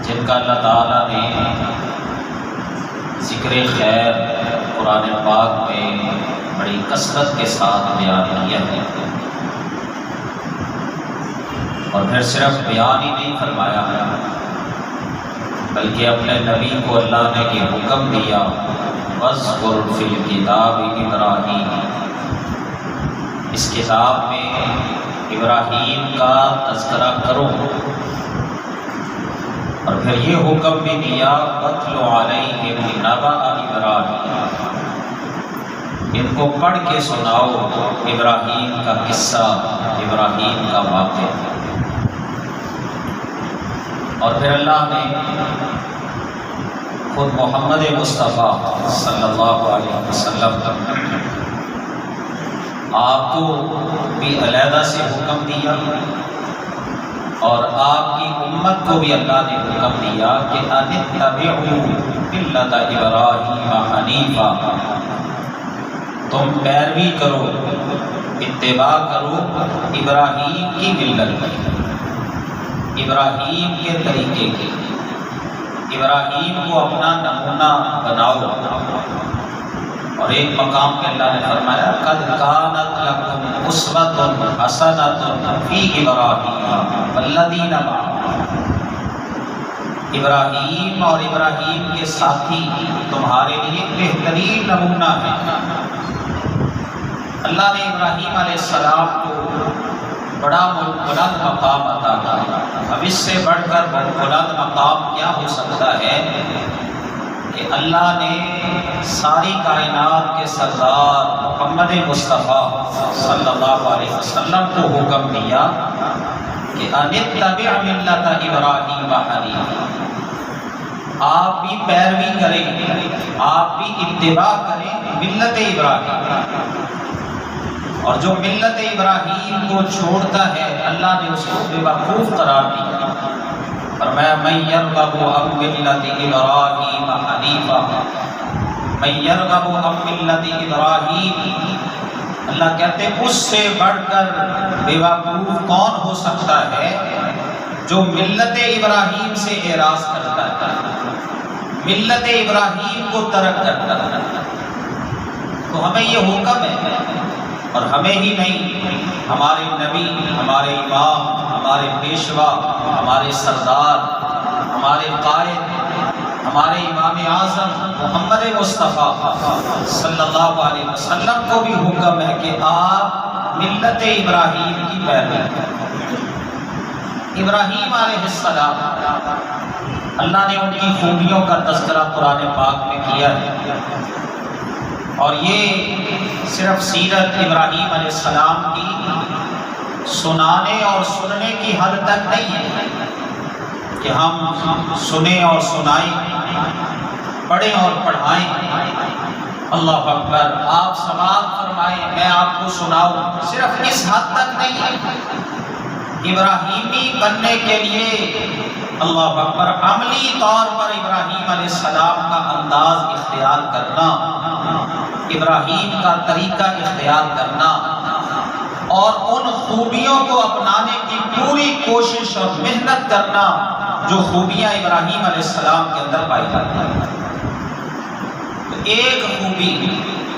جن کا اللہ تعالیٰ نے ذکر خیر قرآن پاک میں بڑی کثرت کے ساتھ بیان کیا ہے، اور پھر صرف بیان ہی نہیں فرمایا ہے بلکہ اپنے نبی کو اللہ نے یہ حکم دیا وَاذْكُرْ فِي الْكِتَابِ إِبْرَاهِيمَ، اس کتاب میں ابراہیم کا تذکرہ کرو، اور پھر یہ حکم بھی دیا وَاتْلُ عَلَيْهِمْ نَبَأَ إِبْرَاهِيمَ، ان کو پڑھ کے سناؤ ابراہیم کا قصہ، ابراہیم کا واقعہ۔ اور پھر اللہ نے خود محمد مصطفیٰ صلی اللہ علیہ وسلم آپ کو بھی علیحدہ سے حکم دیا، اور آپ کی امت کو بھی اللہ نے حکم دیا کہ ان اتبعوا ملت ابراہیم حنیفا، تم پیروی کرو، اتباع کرو ابراہیم کی ملت کی، ابراہیم کے طریقے کی، ابراہیم کو اپنا نمونہ بناؤ۔ اور ایک مقام پہ اللہ نے فرمایا قد کانت لکم اسوۃ حسنۃ فی ابراہیم والذین معہ، ابراہیم اور ابراہیم کے ساتھی تمہارے لیے بہترین نمونہ ہے۔ اللہ نے ابراہیم علیہ السلام کو بڑا بلند مقام عطا کیا، اب اس سے بڑھ کر بلند مقام کیا ہو سکتا ہے کہ اللہ نے ساری کائنات کے سردار محمد مصطفیٰ صلی اللہ علیہ وسلم کو حکم دیا کہ ان اتبع ملت ابراہیم حنیفا، آپ بھی پیروی کریں، آپ بھی اتباع کریں ملت ابراہیم، اور جو ملت ابراہیم کو چھوڑتا ہے اللہ نے اس کو بے وقوف قرار دیا، فرمایا من یرغب عن ملت ابراہیم حنیفا، من یرغب عن ملت ابراہیم، اللہ کہتے ہیں اس سے بڑھ کر بے وقوف کون ہو سکتا ہے جو ملت ابراہیم سے اعراض کرتا ہے، ملت ابراہیم کو ترک کرتا ہے۔ تو ہمیں یہ حکم ہے، اور ہمیں ہی نہیں، ہمارے نبی، ہمارے امام، ہمارے پیشوا، ہمارے سردار، ہمارے قائد، ہمارے امام اعظم محمد مصطفیٰ صلی اللہ علیہ وسلم کو بھی حکم ہے کہ آپ ملت ابراہیم کی پیروی کریں۔ ابراہیم علیہ السلام، اللہ نے ان کی خوبیوں کا تذکرہ قرآن پاک میں کیا ہے، اور یہ صرف سیرت ابراہیم علیہ السلام کی سنانے اور سننے کی حد تک نہیں ہے کہ ہم سنیں اور سنائیں، پڑھیں اور پڑھائیں، اللہ اکبر، آپ سماعت فرمائیں میں آپ کو سناؤں، صرف اس حد تک نہیں ہے۔ ابراہیمی بننے کے لیے اللہ اکبر عملی طور پر ابراہیم علیہ السلام کا انداز اختیار کرنا، ابراہیم کا طریقہ اختیار کرنا، اور ان خوبیوں کو اپنانے کی پوری کوشش اور محنت کرنا جو خوبیاں ابراہیم علیہ السلام کے اندر پائی جاتی ہیں۔ ایک خوبی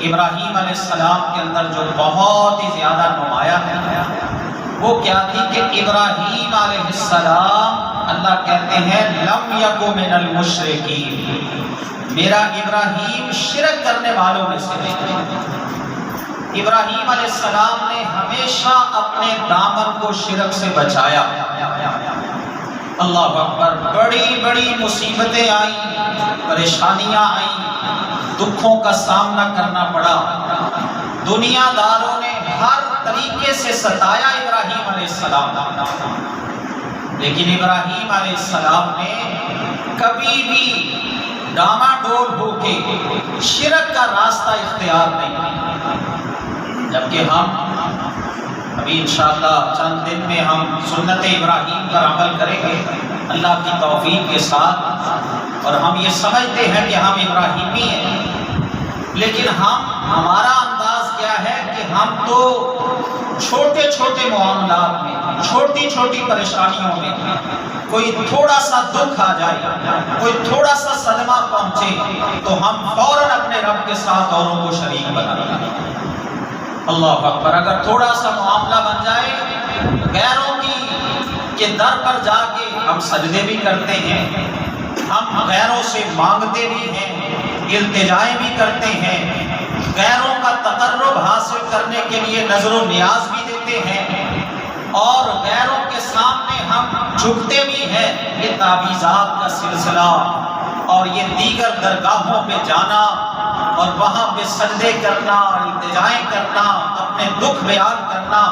ابراہیم علیہ السلام کے اندر جو بہت ہی زیادہ نمایاں ہے وہ کیا تھی کہ ابراہیم علیہ السلام، اللہ کہتے ہیں لم یک من المشرکین، میرا ابراہیم شرک کرنے والوں میں سے نہیں۔ ابراہیم علیہ السلام نے ہمیشہ اپنے دامن کو شرک سے بچایا۔ اللہ اکبر، بڑی بڑی مصیبتیں آئیں، پریشانیاں آئیں، دکھوں کا سامنا کرنا پڑا، دنیا داروں نے ہر طریقے سے ستایا ابراہیم علیہ السلام، لیکن ابراہیم علیہ السلام نے کبھی بھی ڈاما ڈول ہو کے شرک کا راستہ اختیار نہیں کیا۔ جبکہ ہم ابھی انشاءاللہ چند دن میں ہم سنت ابراہیم پر عمل کریں گے اللہ کی توفیق کے ساتھ، اور ہم یہ سمجھتے ہیں کہ ہم ابراہیمی ہیں، لیکن ہمارا انداز کیا ہے کہ ہم تو چھوٹے چھوٹے معاملات میں چھوٹی چھوٹی پریشانیوں میں کوئی تھوڑا سا دکھ آ جائے، کوئی تھوڑا سا صدمہ پہنچے تو ہم فوراً اپنے رب کے ساتھ اوروں کو شریک بنا لیں۔ اللہ اکبر۔ اگر تھوڑا سا معاملہ بن جائے غیروں کے در پر جا کے ہم سجدے بھی کرتے ہیں، ہم غیروں سے مانگتے بھی ہیں، التجائیں بھی کرتے ہیں، غیروں کا تقرب حاصل کرنے کے لیے نظر و نیاز بھی دیتے ہیں، اور غیروں کے سامنے ہم جھکتے بھی ہیں۔ یہ تعویذات کا سلسلہ اور یہ دیگر درگاہوں پہ جانا اور وہاں پہ سجدے کرنا، التجائیں کرنا، اپنے دکھ بیان کرنا،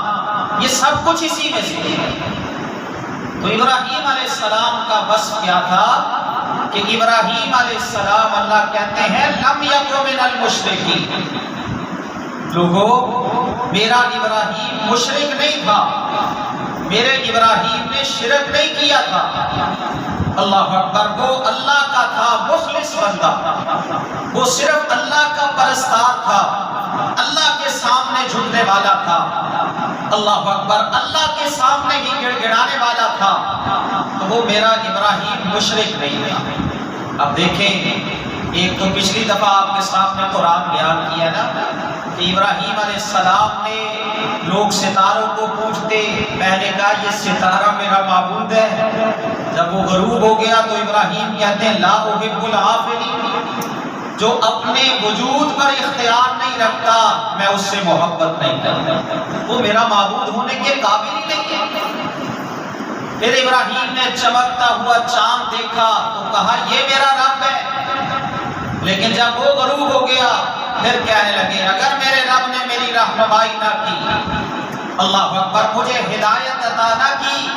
یہ سب کچھ اسی میں سے ہے۔ تو ابراہیم علیہ السلام کا وصف کیا تھا کہ ابراہیم علیہ السلام، اللہ کہتے ہیں لم یک من المشرکین، لوگوں میرا ابراہیم مشرک نہیں تھا، میرے ابراہیم نے شرک نہیں کیا تھا۔ اللہ اکبر۔ وہ اللہ کا تھا مخلص بندہ، وہ صرف اللہ کا پرستار تھا، اللہ کے سامنے جھکنے والا تھا، اللہ اکبر، اللہ کے سامنے ہی گڑ گڑانے والا تھا۔ تو وہ میرا ابراہیم مشرک نہیں تھا۔ اب دیکھیں، ایک تو پچھلی دفعہ آپ کے سامنے قرآن بیان کیا نا کہ ابراہیم علیہ السلام نے، لوگ ستاروں کو پوچھتے، میں نے کہا یہ ستارہ میرا معبود ہے۔ جب وہ غروب ہو گیا تو ابراہیم کہتے ہیں لا احب العافلین، جو اپنے وجود پر اختیار نہیں رکھتا میں اس سے محبت نہیں کرتا، وہ میرا معبود ہونے کے قابل ہی نہیں ہے۔ پھر ابراہیم نے چمکتا ہوا چاند دیکھا تو کہا یہ میرا رب ہے، لیکن جب وہ غروب ہو گیا پھر کہنے لگے اگر میرے رب نے میری رہنمائی نہ کی، اللہ اکبر، مجھے ہدایت عطا نہ کی،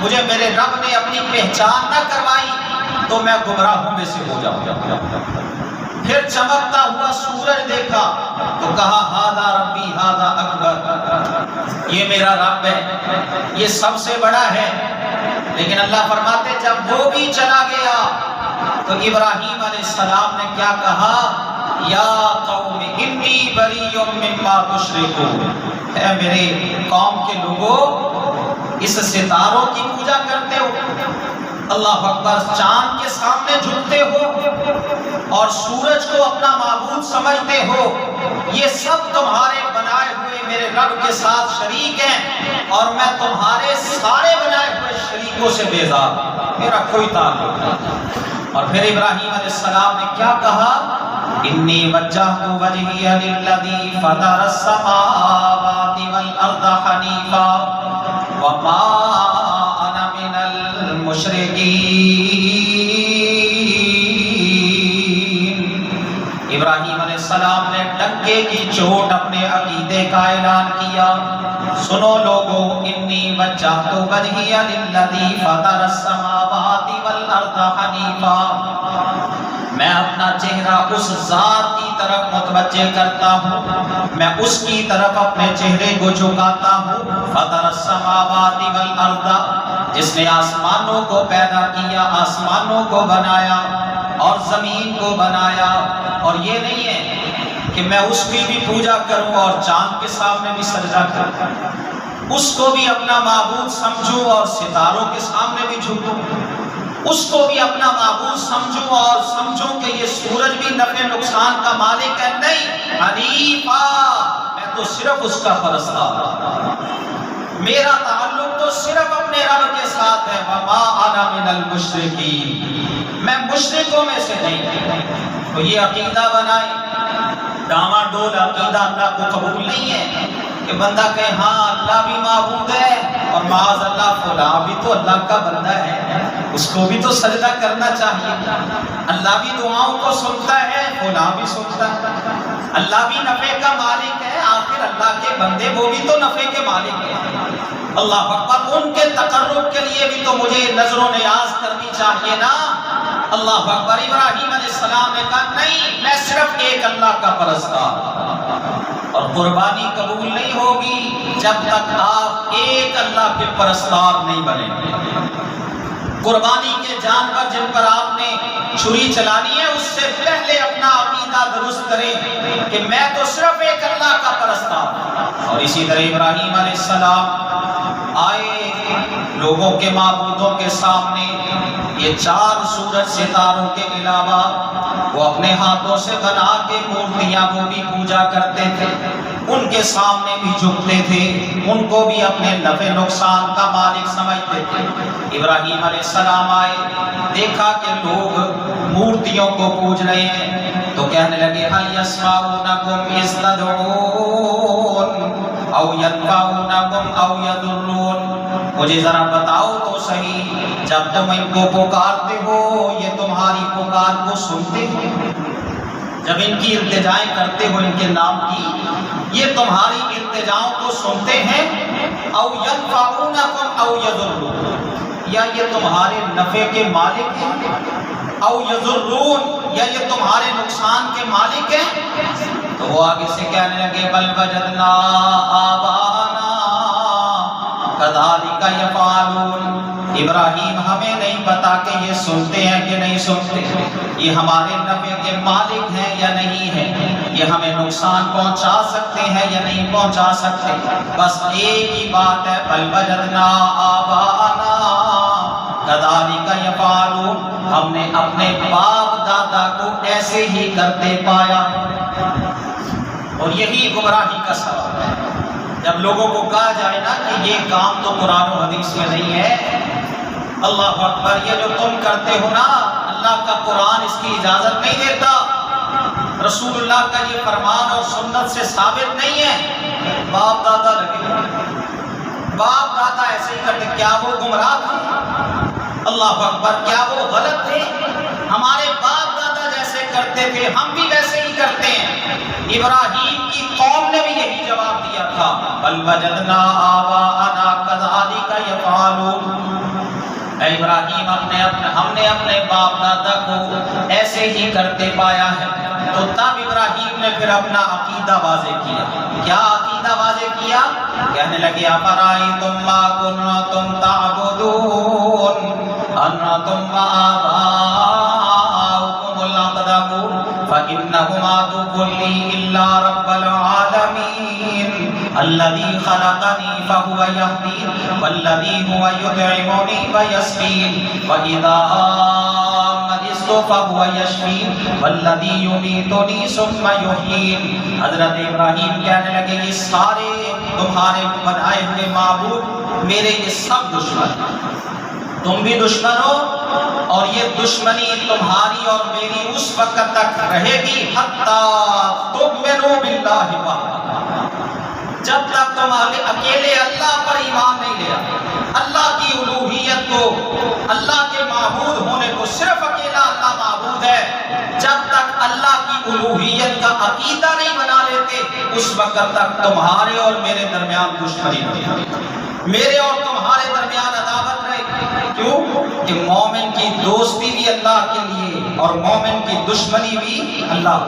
مجھے میرے رب نے اپنی پہچان نہ کروائی تو میں گمراہوں میں سے ہو جاؤں گا۔ پھر چمکتا ہوا سورج دیکھا تو کہا ہذا ربی ہذا اکبر، یہ میرا رب ہے، یہ سب سے بڑا ہے۔ لیکن اللہ فرماتے جب وہ بھی چلا گیا تو ابراہیم علیہ السلام نے کیا کہا، یا قوم انی بریء مما تشرکون، اے میرے قوم کے لوگوں، اس ستاروں کی پوجا کرتے ہو، اللہ اکبر، چاند کے سامنے جھکتے ہو اور سورج کو اپنا معبود سمجھتے ہو، یہ سب تمہارے بنائے ہوئے میرے رب کے ساتھ شریک ہیں اور میں تمہارے سارے بنائے ہوئے شریکوں سے بیزار، میرا کوئی تعلق نہیں۔ اور پھر ابراہیم علیہ السلام نے کیا کہا، انی وجہت وجہی للذی فطر السماوات والارض حنیفا وما انا من المشرکین۔ ابراہیم علیہ السلام نے ڈنکے کی چوٹ اپنے عقیدے کا اعلان کیا، سنو لوگو، انی وجہت وجہی للذی فطر السماوات والارض حنیفا، میں اپنا چہرہ اس ذات کی طرف متوجہ کرتا ہوں، میں اس کی طرف اپنے چہرے کو جھکاتا ہوں۔ فطر السماوات والارض، جس نے آسمانوں کو پیدا کیا، آسمانوں کو بنایا اور زمین کو بنایا، اور یہ نہیں ہے کہ میں اس کی بھی پوجا کروں اور چاند کے سامنے بھی سجدہ کروں، اس کو بھی اپنا معبود سمجھوں اور ستاروں کے سامنے بھی جھکوں، اس کو بھی اپنا معبود سمجھوں اور سمجھوں کہ یہ سورج بھی نفع نقصان کا مالک ہے، نہیں، حنیفا، میں تو صرف اس کا پرستار ہوں، میرا تعلق تو صرف اپنے رب کے ساتھ ہے، وما انا من المشرکین، میں مشرکوں میں سے نہیں۔ تو یہ عقیدہ بنائے، ڈاما ڈول عقیدہ اللہ کو قبول نہیں ہے کہ بندہ کہے ہاں اللہ بھی معبود ہے اور معاذ اللہ فلاں بھی تو اللہ کا بندہ ہے، اس کو بھی تو سجدہ کرنا چاہیے، اللہ بھی دعاؤں کو سنتا ہے، فلاں بھی سنتا ہے، اللہ بھی نفع کا مالک ہے، آخر اللہ کے بندے وہ بھی تو نفع کے مالک ہیں، اللہ اکبر، ان کے تقرب کے لیے بھی تو مجھے نظر و نیاز کرنی چاہیے نا، اللہ اکبر۔ ابراہیم علیہ السلام نے کہا نہیں، میں صرف ایک اللہ کا پرستار، اور قربانی قبول نہیں ہوگی جب تک آپ ایک اللہ کے پرستار نہیں بنیں گے۔ قربانی کے جانور جن پر آپ نے چھری چلانی ہے، اس سے پہلے اپنا عقیدہ درست کریں کہ میں تو صرف ایک اللہ کا پرستار ہوں۔ اور اسی طرح ابراہیم علیہ السلام آئے لوگوں کے معبودوں کے سامنے، یہ 4 سورج ستاروں کے علاوہ وہ اپنے ہاتھوں سے بنا کے مورتیاں وہ بھی پوجا کرتے تھے، ان کے سامنے بھی جھکتے تھے، ان کو بھی اپنے نفع نقصان کا مالک سمجھتے تھے۔ ابراہیم علیہ السلام آئے، دیکھا کہ لوگ مورتیوں کو پوج رہے ہیں، تو کہنے لگے هل يسمعونكم إذ تدعون أو ينفعونكم أو يضرون، مجھے ذرا بتاؤ تو صحیح، جب تم ان کو پکارتے ہو یہ تمہاری پکار کو سنتے ہیں؟ جب ان کی التجائیں کرتے ہو ان کے نام کی، یہ تمہاری التجاؤں کو سنتے ہیں؟ او ينفعونكم او يضرون، یا یہ تمہارے نفع کے مالک ہیں؟ او يضرون، یا یہ تمہارے نقصان کے مالک ہیں؟ تو وہ آگے سے کہنے لگے بل وجدنا آباءنا كذلك يفعلون، ابراہیم ہمیں نہیں پتا کہ یہ سنتے ہیں کہ نہیں سنتے، یہ ہمارے نفع کے مالک ہیں یا نہیں ہیں، یہ ہمیں نقصان پہنچا سکتے ہیں یا نہیں پہنچا سکتے، بس ایک ہی بات ہے بل وجدنا آباءنا كذلك يفعلون، ہم نے اپنے باپ دادا کو ایسے ہی کرتے پایا۔ اور یہی گمراہی کا سبب ہے، جب لوگوں کو کہا جائے نا کہ یہ کام تو قرآن و حدیث میں نہیں ہے، اللہ اکبر، یہ جو تم کرتے ہو نا، اللہ کا قرآن اس کی اجازت نہیں دیتا، رسول اللہ کا یہ فرمان اور سنت سے ثابت نہیں ہے، باپ دادا لگے، باپ دادا ایسے ہی کرتے، کیا وہ گمراہ تھے؟ اللہ اکبر، کیا وہ غلط تھے؟ ہمارے باپ دادا جیسے کرتے تھے ہم بھی ویسے ہی کرتے ہیں۔ ابراہیم کی قوم نے بھی یہی جواب دیا تھا بل وجدنا آباءنا كذلك يفعلون، اے ابراہیم ہم نے اپنے باپ دادا کو ایسے ہی کرتے پایا ہے۔ تو تب ابراہیم نے پھر اپنا عقیدہ واضح کیا۔ کیا عقیدہ واضح کیا؟ کہنے لگے افرأیتم ما کنتم تعبدون انتم وآباؤکم الاقدمون فإنهم عدو لي إلا رب العالمين الذي خلقني فهو يهدين والذي هو يطعمني ويسقين وإذا مرضت فهو يشفين والذي يميتني ثم يحيين۔ حضرت ابراہیم کہنے لگے یہ سارے تمہارے بنائے ہوئے معبود میرے یہ سب دشمن، تم بھی دشمن ہو، اور یہ دشمنی تمہاری اور میری اس وقت تک رہے گی حتی تؤمنوا باللہ وحدہ، جب تک تم اکیلے اللہ پر ایمان نہیں لے آتے، اللہ کی الوہیت کو، اللہ کے معبود ہونے کو، صرف اکیلا اللہ معبود ہے، جب تک اللہ کی الوہیت کا عقیدہ نہیں بنا لیتے اس وقت تک تمہارے اور میرے درمیان دشمنی رہے، میرے اور تمہارے درمیان عداوت رہے۔ کیوں؟ کہ مومن کی دوستی بھی اللہ کے لیے اور مومن کی دشمنی بھی اللہ۔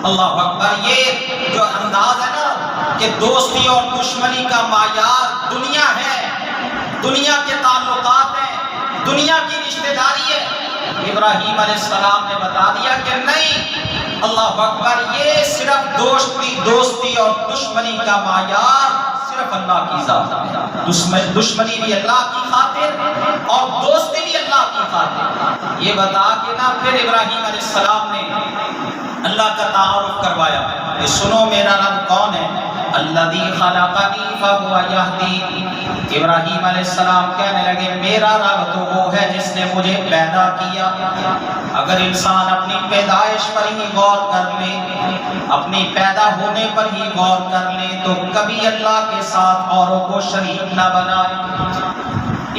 اللہ اکبر، یہ جو انداز ہے نا کہ دوستی اور دشمنی کا معیار دنیا ہے، دنیا کے تعلقات ہیں، دنیا کی رشتہ داری ہے، ابراہیم علیہ السلام نے بتا دیا کہ نہیں، اللہ اکبر، یہ صرف دوستی اور دشمنی کا معیار صرف اللہ کی ذات ہے، دشمنی بھی اللہ کی خاطر اور دوستی بھی اللہ کی خاطر۔ یہ بتا کے نا پھر ابراہیم علیہ السلام نے اللہ کا تعارف کروایا کہ سنو میرا رب کون ہے، الذی خلقنی فہو یہدین۔ ابراہیم علیہ السلام کہنے لگے میرا رب تو وہ ہے جس نے مجھے پیدا کیا۔ اگر انسان اپنی پیدائش پر ہی غور کر لے، اپنی پیدا ہونے پر ہی غور کر لے، تو کبھی اللہ کے ساتھ اوروں کو شریک نہ بنائے۔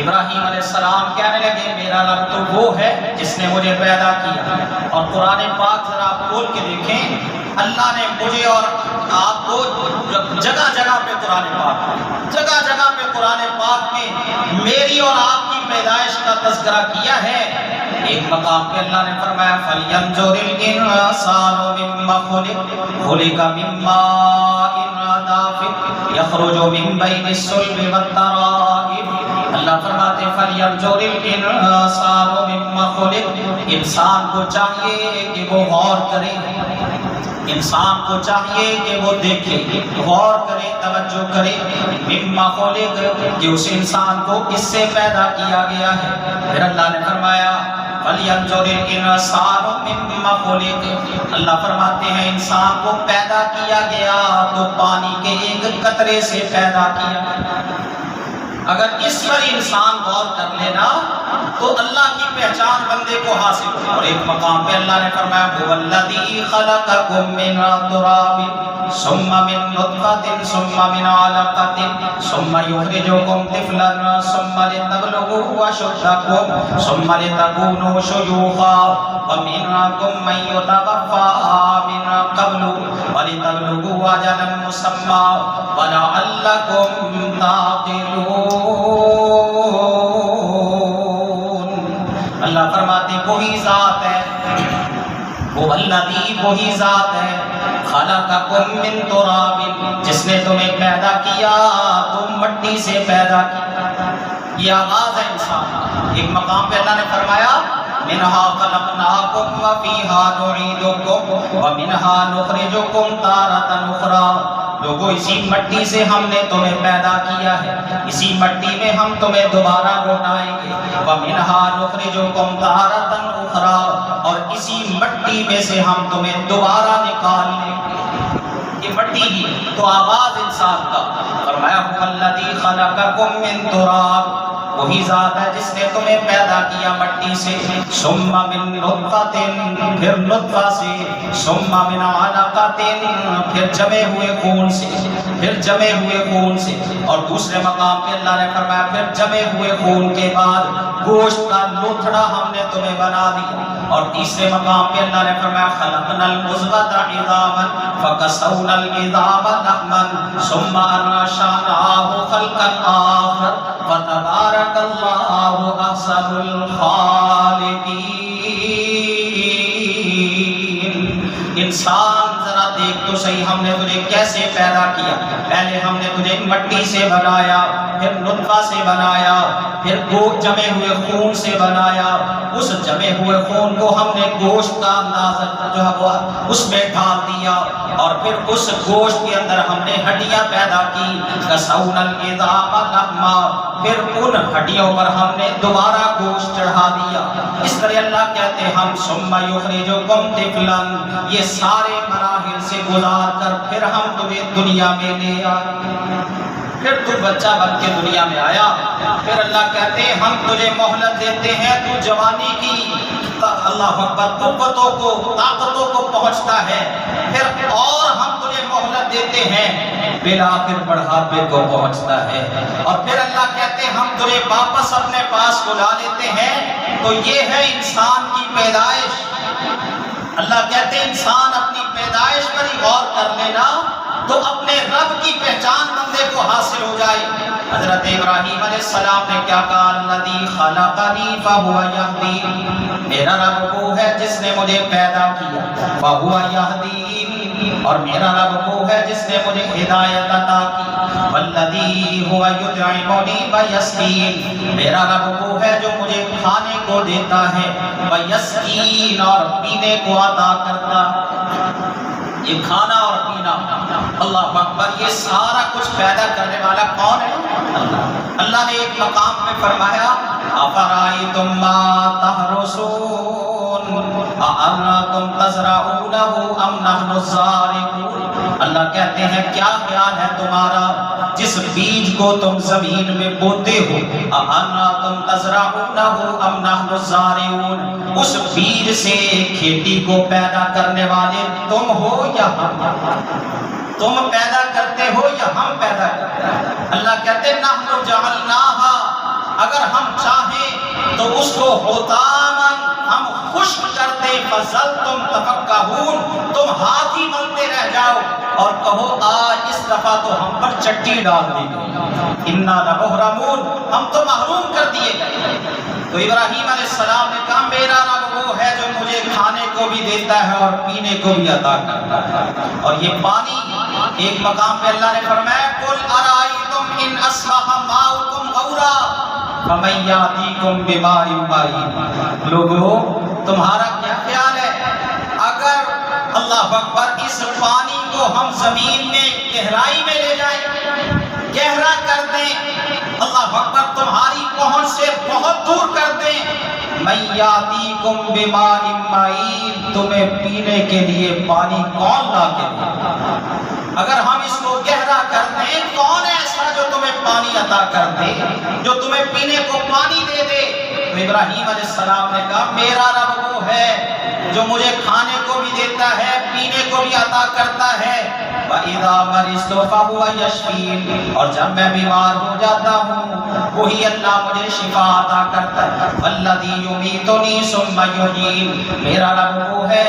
ابراہیم علیہ السلام کہنے لگے میرا رب تو وہ ہے جس نے مجھے پیدا کیا۔ اور قرآن پاک ذرا آپ کھول کے دیکھیں، اللہ نے مجھے اور آپ کو جگہ جگہ پہ قرآن پاک میں میری اور آپ کی پیدائش کا تذکرہ کیا ہے۔ ایک مقام پہ اللہ نے فرمایا فَلْيَنْظُرِ الْإِنسَانُ مِمَّا خُلِقَ مِن مَّاءٍ دَافِقٍ يَخْرُجُ مِن بَيْنِ الصُّلْبِ وَالتَّرَائِبِ۔ اللہ فرماتے ہیں فَلْيَنْظُرِ الْإِنسَانُ مِمَّا خُلِقَ، انسان کو چاہیے کہ وہ غور کرے، انسان کو چاہیے کہ وہ دیکھے، غور کرے، توجہ کرے، مما خلق، کہ اس انسان کو کس سے پیدا کیا گیا ہے۔ پھر اللہ نے فرمایا فَلْيَنْظُرِ الْإِنسَانُ مِمَّا خُلِقَ، اللہ فرماتے ہیں انسان کو پیدا کیا گیا تو پانی کے ایک قطرے سے پیدا کیا۔ اگر اس پر انسان غور کر لینا تو اللہ کی پہچان بندے کو حاصل ہو۔ اور ایک مقام پہ اللہ نے فرمایا هُوَ الَّذِي خَلَقَكُم مِّن تُرَابٍ ثُمَّ مِن نُّطْفَةٍ ثُمَّ مِنْ عَلَقَةٍ ثُمَّ يُخْرِجُكُم طِفْلًا ثُمَّ لِتَبْلُغُوا أَشُدَّكُمْ ثُمَّ لِتَكُونُوا شُيُوخًا وَمِنكُم مَّن يُتَوَفَّىٰ مِن قَبْلُ وَلِتَبْلُغُوا أَجَلًا مُّسَمًّى وَلَعَلَّكُمْ تَعْقِلُونَ۔ اللہ فرماتے وہی ذات ہے، وہ الذی وہی ذات ہے خلقکم من تراب، جس نے تمہیں پیدا کیا تم مٹی سے پیدا کیا۔ یہ آغاز ہے انسان کا۔ ایک مقام پہ اللہ نے فرمایا منہا خلقناکم وفیہا نعیدکم ومنہا نخرجکم تارۃ اخری۔ لوگوں اسی مٹی سے ہم نے تمہیں پیدا کیا ہے، اسی مٹی میں ہم تمہیں دوبارہ لوٹائیں گے۔ وَمِنْهَا نُخْرِجُكُمْ تَارَةً أُخْرَىٰ، اور اسی مٹی میں سے ہم تمہیں دوبارہ نکال لیں گے۔ یہ مٹی ہی تو آغاز انسان کا۔ فرمایا هُوَ الَّذِي خَلَقَكُم مِّن تُرَابٍ، وہی ذات ہے جس نے تمہیں پیدا کیا مٹی سے، ثم من نطفة، پھر نطفہ سے، ثم من علقة، پھر جمے ہوئے خون سے، پھر جمے ہوئے خون سے، اور دوسرے مقام پہ اللہ نے فرمایا پھر جمے ہوئے خون کے بعد گوشت کا لوتھڑا ہم نے تمہیں بنا دیا، اور تیسرے مقام پہ اللہ نے فرمایا خلقنا المضغة عظاما فكسونا العظام لحما ثم انشأناه خلقا آخر فتبارک اللہ احسن الخالقین۔ انسان ذرا دیکھ تو صحیح ہم نے تجھے کیسے پیدا کیا۔ پہلے ہم نے تجھے مٹی سے بنایا، پھر نطفہ سے بنایا، پھر جمے ہوئے خون سے بنایا۔ اس جمے ہوئے خون کو ہم نے گوشت کا اندازہ جو ہے وہ اس میں ڈال دیا، اور پھر اس گوشت کے اندر ہم نے ہڈیاں پیدا کی، کسونا العظام لحما، پھر ان ہڈیوں پر ہم نے دوبارہ گوشت چڑھا دیا۔ اس طرح اللہ کہتے ہیں ہم ثم یخرجکم طفلا، یہ سارے مراحل سے گزار کر پھر ہم تمہیں دنیا میں لے آئے، پھر تو بچہ بن کے دنیا میں آیا۔ پھر اللہ کہتے ہیں ہم تجھے مہلت دیتے ہیں، تو جوانی کی اللہ اکبر قوتوں کو طاقتوں کو پہنچتا ہے، پھر اور ہم تجھے مہلت دیتے ہیں، بالآخر بڑھاپے کو پہنچتا ہے، اور پھر اللہ کہتے ہیں ہم تجھے واپس اپنے پاس بلا لیتے ہیں۔ تو یہ ہے انسان کی پیدائش۔ اللہ کہتے ہیں انسان اپنی پیدائش پر ہی غور کر لینا تو اپنے رب کی پہچان بندے کو حاصل ہو جائے۔ حضرت ابراہیم علیہ السلام نے کیا کہا الذی خلقنی فہو یہدین، میرا رب وہ ہے جس نے مجھے پیدا کیا، فہو یہدین، اور میرا رب وہ ہے جس نے مجھے ہدایت عطا کی، والذی هو یطعمنی ویسقین، میرا رب وہ ہے جو مجھے کھانے کو دیتا ہے، ویسقین، اور پینے کو عطا کرتا۔ یہ کھانا اور پینا، اللہ اکبر، یہ سارا کچھ پیدا کرنے والا کون ہے؟ اللہ۔ اللہ نے ایک مقام میں فرمایا افرأیتم ما تحرثون اانتم تزرعونه ام نحن الزارعون، اللہ کہتے ہیں کیا خیال ہے تمہارا جس بیج کو تم زمین میں بوتے ہو، اانتم تزرعونه ام نحن الزارعون، اس بیج سے کھیتی کو پیدا کرنے والے تم ہو یا ہم؟ تم پیدا کرتے ہو یا ہم پیدا کرتے ہیں؟ اللہ کہتے ہیں نحن جعلناها، اگر ہم چاہیں تو اس کو حطامن ہم خشک کرتے، فظلتم تفکہون، تم ہاتھ ہی ملتے رہ جاؤ اور کہو آج اس دفعہ تو ہم پر چٹی ڈال دی گئی، انا لمحرمون، ہم تو محروم کر دیے گئے۔ تو ابراہیم علیہ السلام نے کہا میرا رب وہ ہے جو مجھے کھانے کو بھی دیتا ہے اور پینے کو بھی عطا کرتا ہے، اور یہ پانی ایک مقام پہ اللہ نے فرمایا قل ارائیتم ان اصبح ماؤکم غورا، فَمَن يَأْتِيكُم بِمَاءٍ مَّعِينٍ۔ لوگوں تمہارا کیا خیال ہے اگر اللہ اکبر اس پانی کو ہم زمین میں گہرائی میں لے جائیں، گہرا کر دیں، اللہ اکبر تمہاری پہنچ سے بہت دور کر دیں، مَن يَأْتِيكُم بِمَاءٍ مَّعِينٍ، تمہیں پینے کے لیے پانی کون لا کے دے؟ اگر ہم اس کو گہرا کر دیں، کون ایسا جو تمہیں پانی عطا کر دے، جو تمہیں پینے کو پانی دے دے؟ تو ابراہیم علیہ السلام نے کہا میرا رب وہ ہے جو مجھے کھانے کو بھی دیتا ہے، پینے کو بھی عطا کرتا ہے، وَإِذَا مَرِضْتُ فَهُوَ يَشْفِينِ، اور جب میں بیمار ہو جاتا ہوں وہی اللہ مجھے شفا عطا کرتا ہے، وَالَّذِي يُمِيتُنِي ثُمَّ يُحْيِينِ، میرا رب وہ ہے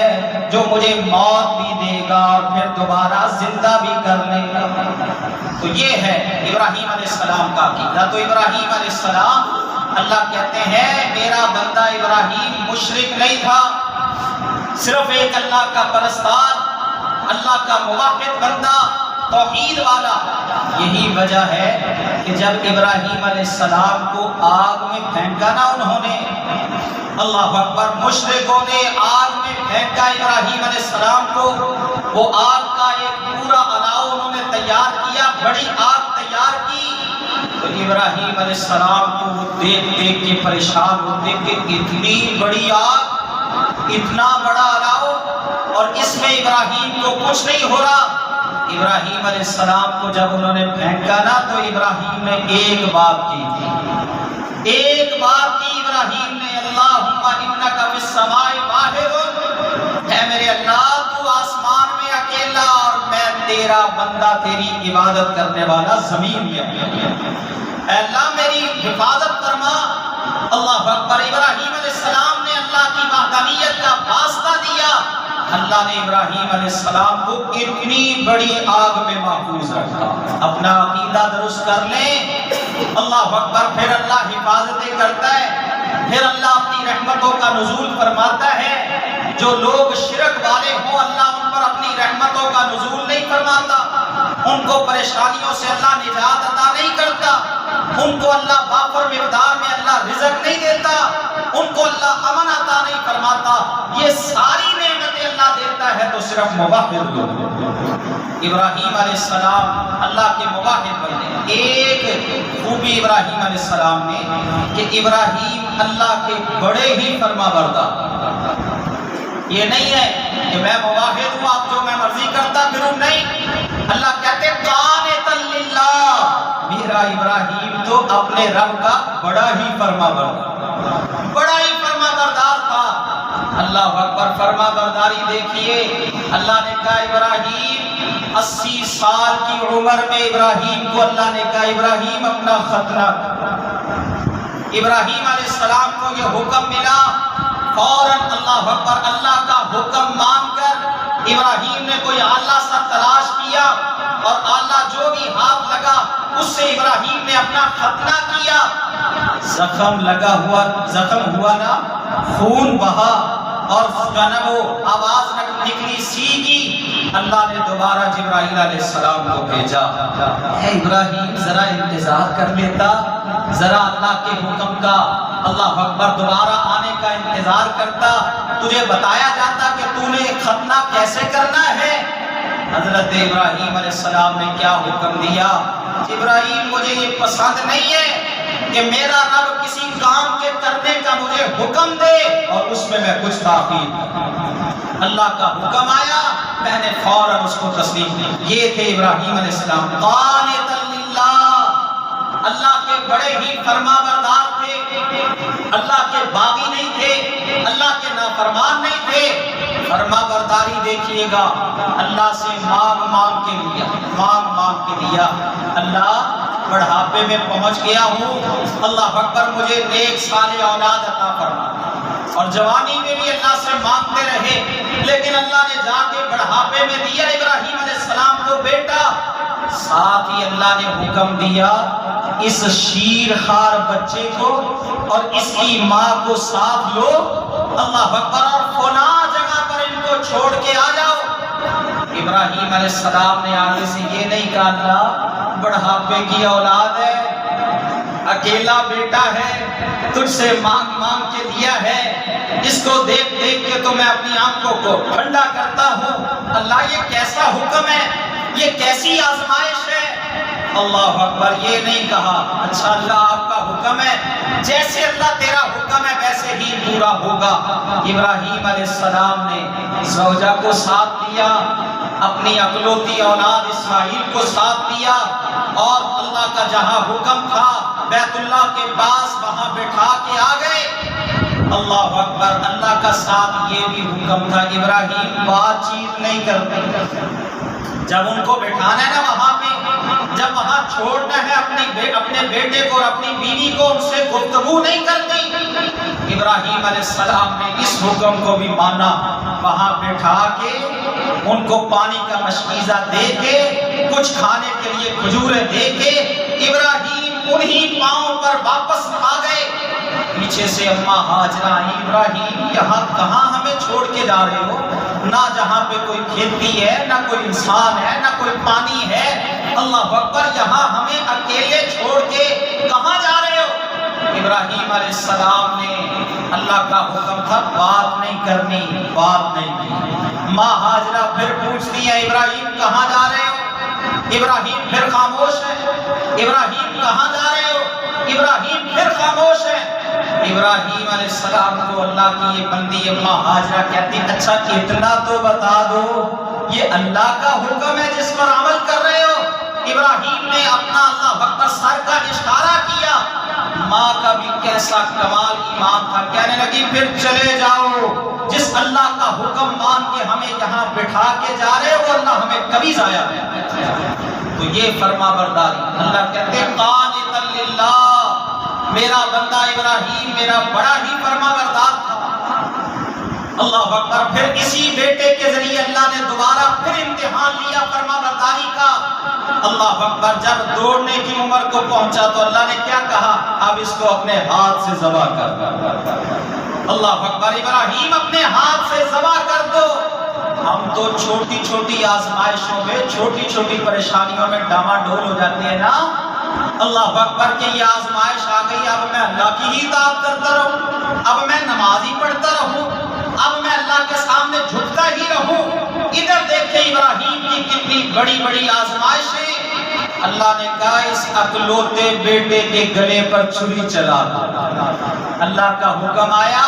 جو مجھے موت بھی دے گا اور پھر دوبارہ زندہ بھی کر لے گا۔ تو یہ ہے ابراہیم علیہ السلام کا عقیدہ۔ تو ابراہیم علیہ السلام، اللہ کہتے ہیں میرا بندہ ابراہیم مشرک نہیں تھا، صرف ایک اللہ کا پرستار، اللہ کا موحد بندہ، توحید والا۔ یہی وجہ ہے کہ جب ابراہیم علیہ السلام کو آگ میں پھینکا نا انہوں نے، اللہ اکبر، مشرکوں نے آگ میں پھینکا ابراہیم علیہ السلام کو، وہ آگ کا ایک پورا الاؤ انہوں نے تیار کیا، بڑی آگ تیار کی، تو ابراہیم علیہ السلام کو دیکھ دیکھ کے پریشان ہوتے کہ اتنی بڑی آگ، اتنا بڑا الاؤ، اور اس میں ابراہیم کو کچھ نہیں ہو رہا۔ ابراہیم علیہ السلام کو جب انہوں نے پھینکا نا تو ابراہیم نے ایک بات کی تھی، ایک بات کی ابراہیم نے، اللہم انک فی السماء واحد، اے میرے اللہ تو آسمان میں اکیلا اور میں تیرا بندہ، تیری عبادت کرنے والا زمین میں اکیلا، اے اللہ میری حفاظت فرما۔ اللہ اکبر، ابراہیم علیہ السلام نے اللہ کی وحدانیت کا واسطہ دیا، اللہ نے ابراہیم علیہ السلام کو اتنی بڑی آگ میں محفوظ رکھا۔ اپنا عقیدہ درست کر لیں، اللہ اکبر، پھر اللہ حفاظتیں کرتا ہے، پھر اللہ اپنی رحمتوں کا نزول فرماتا ہے۔ جو لوگ شرک والے ہوں اللہ ان پر اپنی رحمتوں کا نزول نہیں فرماتا، ان کو پریشانیوں سے اللہ نجات عطا نہیں کرتا، ان کو اللہ وافر مقدار میں اللہ رزق نہیں دیتا، ان کو اللہ امن عطا نہیں فرماتا۔ یہ ساری نعمتیں اللہ دیتا ہے تو صرف موحد لوگ۔ ابراہیم علیہ السلام اللہ کے موحد بندے۔ ایک خوبی ابراہیم علیہ السلام نے کہ ابراہیم اللہ کے بڑے ہی فرما بردار۔ یہ نہیں ہے کہ میں موحد ہوں، آپ جو میں مرضی کرتا پھروں، نہیں، اللہ کہتے قانتا للہ، میرا ابراہیم تو اپنے رب کا بڑا ہی فرما بردار، بڑا ہی فرما بردار تھا۔ اللہ اکبر، فرما برداری دیکھیے، اللہ نے کہا ابراہیم 80 سال کی عمر میں ابراہیم کو اللہ نے کہا ابراہیم اپنا ختنہ۔ ابراہیم علیہ السلام کو یہ حکم ملا، فوراً اللہ اکبر اللہ کا حکم مان کر ابراہیم نے کوئی آلہ سا تلاش کیا اور آلہ جو بھی ہاتھ لگا اس سے ابراہیم نے اپنا ختنہ کیا۔ زخم لگا ہوا، زخم ہوا نا، خون بہا اور وہ آواز نکلی سیگی۔ اللہ نے دوبارہ جبرائیل علیہ السلام کو بھیجا، اے ابراہیم ذرا انتظار کر لیتا، ذرا اللہ کے حکم کا، اللہ اکبر، دوبارہ آنے کا انتظار کرتا، تجھے بتایا جاتا کہ تو نے ختنہ کیسے کرنا ہے۔ حضرت ابراہیم علیہ السلام نے کیا حکم دیا، ابراہیم مجھے یہ پسند نہیں ہے کہ میرا رب کسی کام کے کرنے کا مجھے حکم دے اور اس میں کچھ تاخیر کروں۔ اللہ کا حکم آیا، میں نے فوراً اس کو تسلیم کی۔ یہ تھے ابراہیم علیہ السلام، قانتا للہ، اللہ کے بڑے ہی فرما بردار تھے، اللہ کے باغی نہیں تھے، اللہ کے نافرمان نہیں تھے۔ فرما برداری دیکھیے گا، اللہ سے مانگ مانگ کے لیا، مانگ مانگ کے لیا، اللہ بڑھاپے میں پہنچ گیا ہوں، اللہ اکبر مجھے نیک صالح اولاد عطا فرما۔ اور جوانی میں بھی اللہ سے مانگتے رہے، لیکن اللہ نے جا کے بڑھاپے میں دیا ابراہیم علیہ السلام کو بیٹا۔ ساتھ ہی اللہ نے حکم دیا، اس شیر خار بچے کو اور اس کی ماں کو ساتھ لو، اللہ اکبر، اور فلاں جگہ پر ان کو چھوڑ کے آ جاؤ۔ ابراہیم علیہ السلام نے آگے سے یہ نہیں کہا اللہ بڑھاپے کی اولاد ہے، اکیلا بیٹا ہے، تجھ سے مانگ مانگ کے دیا ہے، اس کو دیکھ دیکھ کے تو میں اپنی آنکھوں کو ٹھنڈا کرتا ہوں۔ اللہ یہ کیسا حکم ہے، یہ کیسی آزمائش ہے؟ اللہ اکبر، یہ نہیں کہا اچھا اللہ آپ کا حکم ہے، جیسے اللہ تیرا حکم ہے ویسے ہی پورا ہوگا۔ ابراہیم علیہ السلام نے زوجہ کو ساتھ لیا، اپنی اکلوتی اولاد اسماعیل کو ساتھ لیا، اور اللہ کا جہاں حکم تھا بیت اللہ کے پاس وہاں بٹھا کے آ گئے۔ اللہ اکبر، اللہ کا ساتھ یہ بھی حکم تھا ابراہیم بات چیت نہیں کرتے، جب ان کو بٹھانا ہے نا وہاں پہ، جب وہاں چھوڑنا ہے اپنے بیٹے کو اور اپنی بیوی کو، ان سے گفتگو نہیں کرتی۔ ابراہیم علیہ السلام نے اس حکم کو بھی مانا، وہاں بٹھا کے ان کو پانی کا مشکیزہ دے کے، کچھ کھانے کے لیے کھجوریں دے کے، ابراہیم انہی پاؤں پر واپس آ گئے۔ پیچھے سے اماں ہاجرہ آئی، ابراہیم یہاں کہاں ہمیں چھوڑ کے جا رہے ہو؟ نہ جہاں پہ کوئی کھیتی ہے، نہ کوئی انسان ہے، نہ کوئی پانی ہے، اللہ اکبر، یہاں ہمیں اکیلے چھوڑ کے کہاں جا رہے ہو؟ ابراہیم علیہ السلام نے، اللہ کا حکم تھا بات نہیں کرنی، بات نہیں کی۔ ماں ہاجرہ پھر پوچھتی ہے ابراہیم کہاں جا رہے ہو؟ ابراہیم پھر خاموش ہے۔ ابراہیم کہاں جا رہے ہو؟ ابراہیم پھر خاموش ہے۔ ابراہیم علیہ السلام کو اللہ کی یہ بندی اماں ہاجرہ کہتی اچھا اتنا تو بتا دو، یہ اللہ کا حکم ہے جس پر عمل کر رہے ہو؟ ابراہیم نے اپنا اللہ اکبر سر کا اشارہ کیا۔ ماں کا بھی کیسا کمال ایمان تھا، کہنے لگی پھر چلے جاؤ، جس اللہ کا حکم مان کے ہمیں یہاں بٹھا کے جا رہے ہو اللہ ہمیں کبھی ضائع نہیں کرے۔ تو یہ فرما برداری، اللہ کہتے قانتا للہ، میرا بندہ ابراہیم میرا بڑا ہی فرما بردار تھا۔ اللہ اکبر، پھر اسی بیٹے کے ذریعے اللہ نے دوبارہ پھر امتحان لیا فرما برداری کا۔ اللہ اکبر، جب دوڑنے کی عمر کو پہنچا تو اللہ نے کیا کہا؟ اب اس کو اپنے ہاتھ سے ذبح کر۔ اللہ اکبر، ابراہیم اپنے ہاتھ سے ذبح کر دو۔ ہم تو چھوٹی چھوٹی آزمائشوں میں، چھوٹی چھوٹی پریشانیوں میں ڈاواڈول ہو جاتے ہیں نا۔ اللہ اکبر کہ یہ آزمائش آ گئی، اب میں اللہ کی ہی اطاعت کرتا رہوں، اب میں نماز ہی پڑھتا رہوں، اب میں اللہ کے سامنے جھکتا ہی رہوں۔ ادھر دیکھیں ابراہیم کی کتنی بڑی بڑی آزمائشیں۔ اللہ نے کہا اس اکلوتے بیٹے کے گلے پر چھری چلا دو۔ اللہ کا حکم آیا،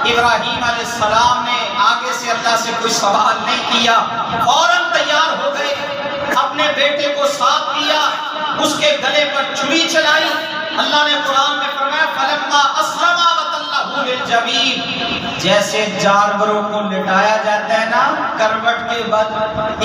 ابراہیم علیہ السلام نے آگے سے اللہ سے کوئی سوال نہیں کیا، فوراً تیار ہو گئے، اپنے بیٹے کو ساتھ لیا، اس کے گلے پر چھری چلائی۔ اللہ نے قرآن میں فرمایا فلما اسلما وتلہ للجبین، جیسے جانوروں کو لٹایا جاتا ہے نا کروٹ کے بعد،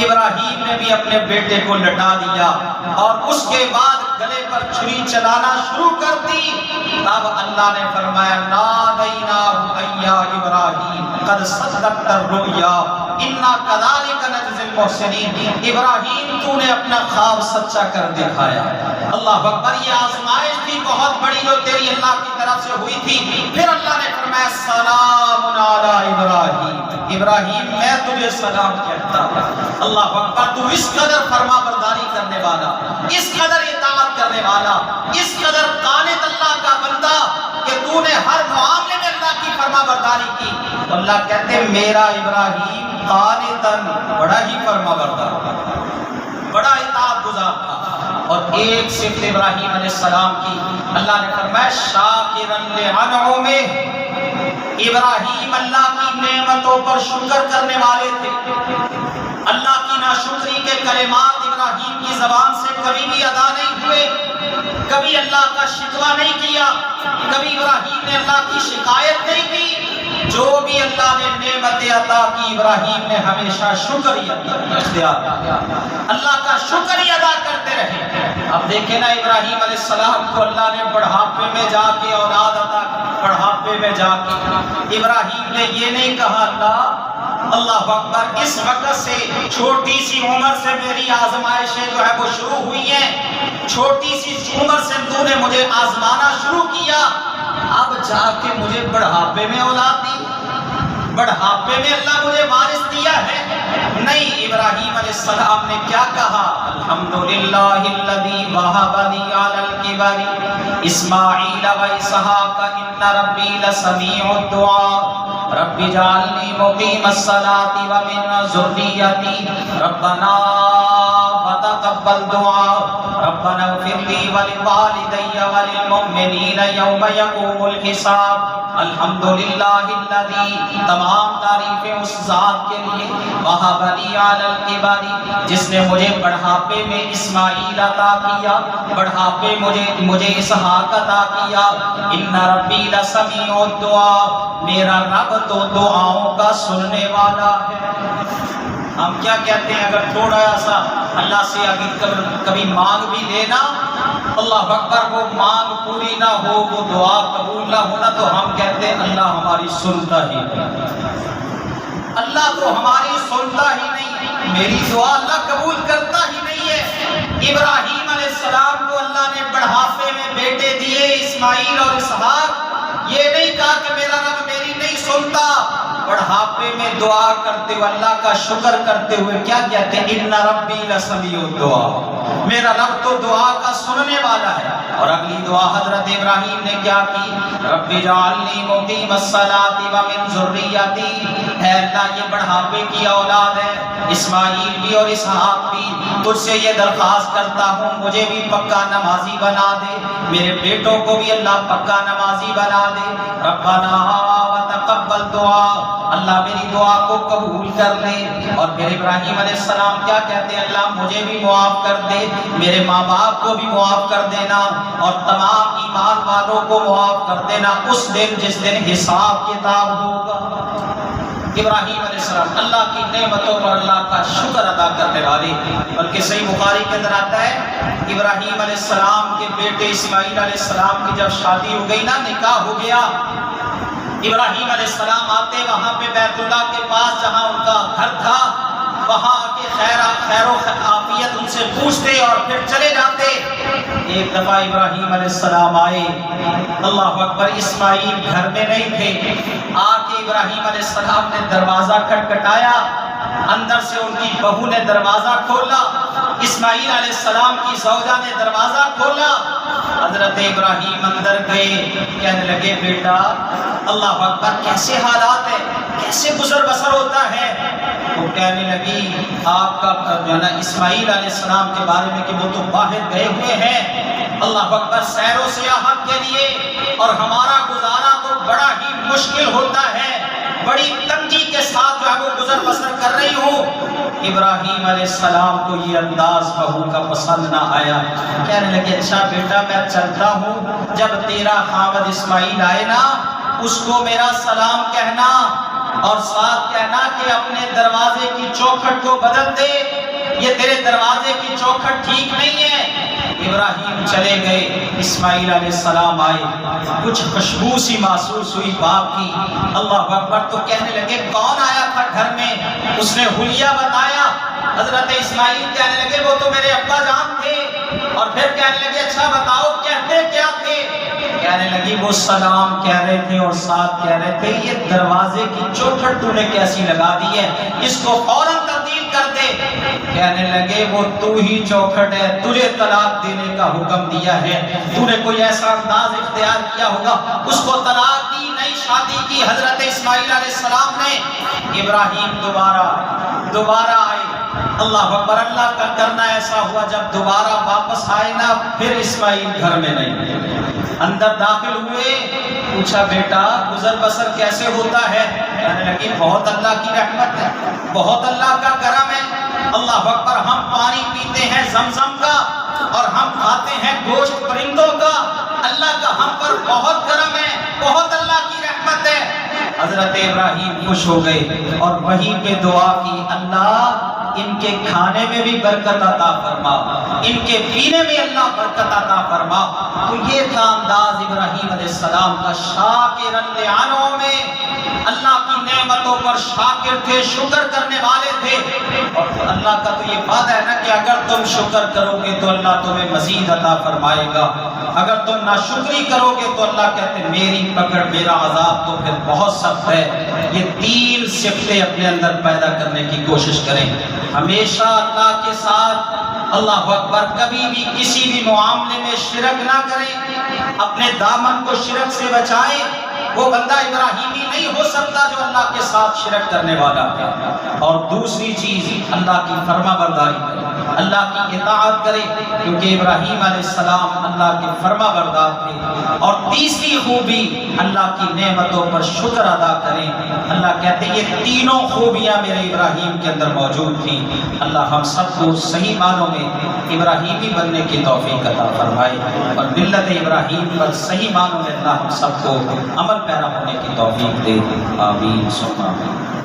ابراہیم نے بھی اپنے بیٹے کو لٹا دیا اور اس کے بعد گلے پر چھری چلانا شروع کر دی۔ اب اللہ نے فرمایا نادیناہ ایا ابراہیم قد صدقت الرؤیا انا کذالک نجزی المحسنین، ابراہیم تو نے اپنا خواب سچا کر دکھایا۔ اللہ اکبر، یہ آزمائش تھی بہت بڑی جو تیری اللہ کی طرف سے ہوئی تھی۔ پھر اللہ نے فرمایا سلام علی ابراہیم، ابراہیم میں تجھے سلام کہتا ہوں۔ اللہ اکبر، تو اس قدر فرما برداری کرنے والا، اس قدر اطاعت کرنے والا، اس قدر قانت اللہ کا بندہ کہ تو نے ہر معاملے میں اللہ کی فرما برداری کی۔ اللہ کہتے ہیں میرا ابراہیم قانتاً بڑا ہی فرما بردار، بڑا اطاعت گزار تھا۔ اور ایک صفت ابراہیم علیہ السلام کی، اللہ نے فرمایا شاکرا لانعمہ، ابراہیم اللہ کی نعمتوں پر شکر کرنے والے تھے۔ اللہ کی ناشکری کے کلمات ابراہیم کی زبان سے کبھی بھی ادا نہیں ہوئے، کبھی اللہ کا شکوہ نہیں کیا، کبھی ابراہیم نے اللہ کی شکایت نہیں کی۔ جو بھی اللہ نے نعمت عطا کی ابراہیم نے ہمیشہ شکر اختیار کیا، اللہ کا شکر ادا کرتے رہے۔ اب دیکھیں نا ابراہیم علیہ السلام کو اللہ نے بڑھاپے میں جا کے اولاد عطا کی، بڑھاپے میں جا کے ابراہیم نے یہ نہیں کہا اللہ اکبر اس وقت سے چھوٹی سی عمر سے میری آزمائشیں جو ہے وہ شروع ہوئی ہیں، چھوٹی سی عمر سے تو نے مجھے آزمانا شروع کیا، اب جا کے مجھے بڑھاپے میں اولاد دی، بڑھاپے میں اللہ مجھے وارث دیا ہے؟ نہیں، ابراہیم علیہ السلام نے کیا کہا؟ الحمدللہ الذی وہب لی علی الکبر اسماعیل و اسحاق ان ربی لسمیع الدعاء رب اجعلنی مقیم الصلاۃ ومن ذریتی ربنا وتقبل دعاء ربنا اغفر لی ولوالدی وللمؤمنین یوم یقوم الحساب۔ الحمدللہ الذی، تمام تعریفیں اس ذات کے لیے، وہب لی علی الکبر، جس نے مجھے بڑھاپے میں اسماعیل عطا کیا، بڑھاپے مجھے اسحاق عطا کیا۔ ان ربی لسمیع الدعاء، میرا رب تو دعاؤں کا سننے والا ہے۔ ہم کیا کہتے ہیں، اگر تھوڑا سا اللہ سے کبھی مانگ بھی لینا، اللہ اکبر، وہ مانگ پوری نہ ہو، وہ دعا قبول نہ ہونا، تو ہم کہتے ہیں اللہ ہماری سنتا ہی نہیں، اللہ تو ہماری سنتا ہی نہیں، میری دعا اللہ قبول کرتا ہی نہیں ہے۔ ابراہیم علیہ السلام کو اللہ نے بڑھاپے میں بیٹے دیے، اسماعیل اور اسحاق، یہ نہیں کہا کہ میرا رب میری نہیں سنتا، بڑھاپے میں دعا کرتے ہوئے، اللہ کا شکر کرتے ہوئے کیا کہتے ہیں، ان ربی لسمیع الدعاء، میرا رب تو دعا کا سننے والا ہے۔ اور اگلی دعا حضرت ابراہیم نے کیا کی، رب اجعلنی مقیم الصلاۃ ومن ذریتی، اے اللہ یہ بڑھاپے کی اولاد ہے، اسماعیل بھی اور اسحاق بھی، تجھ سے یہ درخواست کرتا ہوں مجھے بھی پکا نمازی بنا دے، میرے بیٹوں کو بھی اللہ پکا نمازی بنا دے۔ ربنا وتقبل دعاء، اللہ میری دعا کو قبول کر لے۔ اور پھر ابراہیم علیہ السلام کیا کہتے ہیں، اللہ مجھے بھی معاف کر دے، میرے ماں باپ کو بھی معاف کر دینا، اور تمام ایمان والوں کو معاف کر دینا اس دن جس دن حساب کتاب ہوگا۔ ابراہیم علیہ السلام اللہ کی نعمتوں پر اللہ کا شکر ادا کرنے والے، بلکہ صحیح بخاری کے اندر آتا ہے ابراہیم علیہ السلام کے بیٹے اسماعیل علیہ السلام کی جب شادی ہو گئی نا، نکاح ہو گیا، ابراہیم علیہ السلام آتے وہاں پہ بیت اللہ کے پاس جہاں ان کا گھر تھا، وہاں آ کے خیر و عافیت ان سے پوچھتے اور پھر چلے جاتے۔ ایک دفعہ ابراہیم علیہ السلام آئے، اللہ اکبر، اسماعیل گھر میں نہیں تھے، آ کے ابراہیم علیہ السلام نے دروازہ کھٹکھٹایا، اندر سے ان کی بہو نے دروازہ کھولا، اسماعیل علیہ السلام کی زوجہ نے دروازہ کھولا، حضرت ابراہیم اندر گئے، کہنے لگے بیٹا، اللہ اکبر، کیسے حالات ہیں، کیسے گزر بسر ہوتا ہے؟ وہ کہنے لگی آپ کا جو ہے نا اسماعیل علیہ السلام کے بارے میں کہ وہ تو باہر گئے ہوئے ہیں، اللہ اکبر، سیر و سیاحت کے لیے، اور ہمارا گزارا تو بڑا ہی مشکل ہوتا ہے، بڑی تنگی کے ساتھ جو ہے وہ گزر بسر کر رہی ہوں۔ ابراہیم علیہ السلام کو یہ انداز بہو کا پسند نہ آیا، کہنے لگے اچھا بیٹا میں چلتا ہوں، جب تیرا خاوند اسماعیل آئے نا اس کو میرا سلام کہنا، اور ساتھ کہنا کہ اپنے دروازے کی چوکھٹ کو بدل دے، یہ تیرے دروازے کی چوکھٹ ٹھیک نہیں ہے۔ ابراہیم چلے گئے، اسماعیل علیہ السلام آئے، کچھ خوشبو سی محسوس ہوئی باپ کی، اللہ اکبر، تو کہنے لگے کون آیا تھا گھر میں؟ اس نے حلیہ بتایا، حضرت اسماعیل کہنے لگے وہ تو میرے ابا جان تھے، اور پھر کہنے لگے اچھا بتاؤ کہتے کیا تھے؟ کہنے لگی وہ سلام کہہ رہے تھے اور ساتھ کہہ رہے تھے یہ دروازے کی چوکھٹ تو نے کیسی لگا دی ہے، اس کو فوراً تبدیل کر دے۔ کہنے لگے وہ تو ہی چوکھٹ ہے، تجھے طلاق دینے کا حکم دیا ہے، تو نے کوئی ایسا انداز اختیار کیا ہوگا، اس کو طلاق دی، نئی شادی کی۔ حضرت اسماعیل علیہ السلام نے، ابراہیم دوبارہ آئے، اللہ اکبر، اللہ کا کرنا ایسا ہوا جب دوبارہ واپس آئے نا، پھر اسماعیل گھر میں نہیں، اندر داخل ہوئے، پوچھا بیٹا گزر بسر کیسے ہوتا ہے؟ کہنے لگی بہت اللہ کی رحمت ہے، بہت اللہ کا کرم ہے، اللہ اکبر، ہم پانی پیتے ہیں زمزم کا اور ہم کھاتے ہیں گوشت پرندوں کا، اللہ کا ہم پر بہت کرم ہے، بہت اللہ کی رحمت ہے۔ حضرت ابراہیم خوش ہو گئے اور وہیں پہ دعا کی، اللہ ان کے کھانے میں بھی برکت عطا فرما، ان کے پینے میں اللہ برکت عطا فرما۔ تو یہ تھا انداز ابراہیم علیہ السلام کا، شاکرن لانعمہ میں، اللہ کی نعمتوں پر شاکر تھے، شکر کرنے والے تھے۔ اور اللہ کا تو یہ وعدہ ہے نا کہ اگر تم شکر کرو گے تو اللہ تمہیں مزید عطا فرمائے گا، اگر تم ناشکری کرو گے تو اللہ کہتے ہیں میری پکڑ، میرا عذاب تو پھر بہت سخت ہے۔ یہ تین صفتیں اپنے اندر پیدا کرنے کی کوشش کریں، ہمیشہ اللہ کے ساتھ اللہ اکبر، کبھی بھی کسی بھی معاملے میں شرک نہ کریں، اپنے دامن کو شرک سے بچائیں۔ وہ بندہ ابراہیمی نہیں ہو سکتا جو اللہ کے ساتھ شرک کرنے والا ہے۔ اور دوسری چیز، اللہ کی فرما برداری کرے، اللہ کی اطاعت کرے، کیونکہ ابراہیم علیہ السلام اللہ کے فرما بردار تھے۔ اور تیسری خوبی، اللہ کی نعمتوں پر شکر ادا کریں۔ اللہ کہتے ہیں یہ تینوں خوبیاں میرے ابراہیم کے اندر موجود تھیں۔ اللہ ہم سب کو صحیح معنوں میں ابراہیمی بننے کی توفیق عطا فرمائے، اور ملت ابراہیم پر صحیح معنوں میں اللہ ہم سب کو عمل پیرا ہونے کی توفیق دے۔ آمین ثم آمین۔